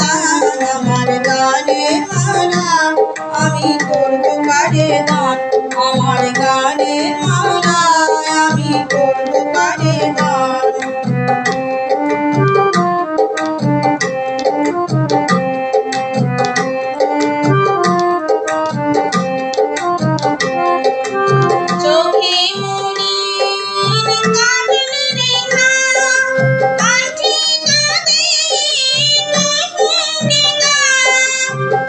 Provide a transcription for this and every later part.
দান আমার গানের মালা আমি করব কারে দান আমার গানের মালা আমি করব কারে দান চোখে মলিন কাজল রেখা আঁখি কাঁদে কপুরিকা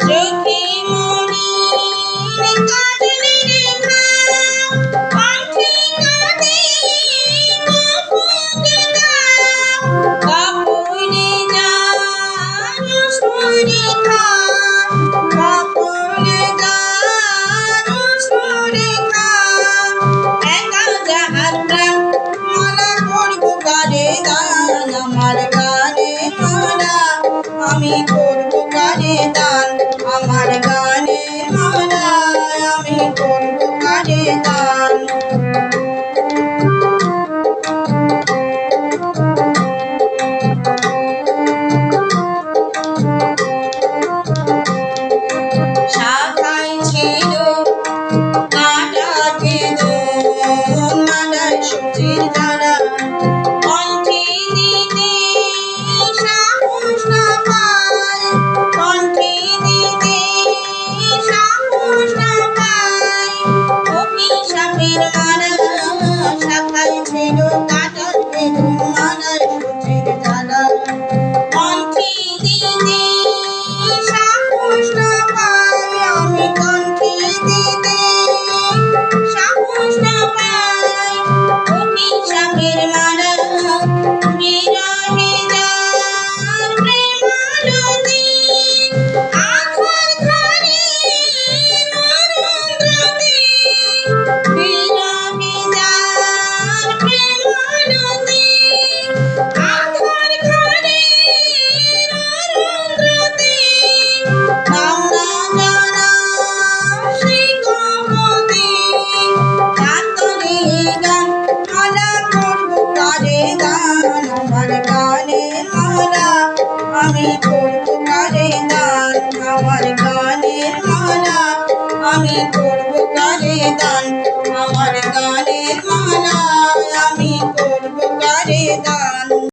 চোখে মলিন কাজল রেখা আঁখি কাঁদে কপুরিকা কাপড়ে যার সুরেখা কাপড়ে যার সুরেখা একা যাহার প্রাণ মালা করব কারে দান আমার গানের মালা আমি করব কারে দান আমার গানের মালা আমি করব কারে দান শাখায় ছিল কাটা বেদন মালায় সূর্যের জ্বালা কণ্ঠে দিতে সাহস না পায় কণ্ঠে দিতে সাহস না পায় অভিশাপের মালা শাখায় ছিল কাটা বেদন মালায় সূর্যের জ্বালা কণ্ঠে দিতে সাহস না পাই আমি কণ্ঠে দিতে সাহস না পাই অভিশাপের মালা বিরহে যার প্রেমানদী আধার ঘরে নরেন্দ্রদী বিরহে যার প্রেমানদী আধার ঘরে নরেন্দ্রদী নাম না জানা সেই কমতি কাতরে গান মালা করব কারে দান আমার গানের মালা আমি করব কারে দান আমার গানের মালা আমি করব কারে দান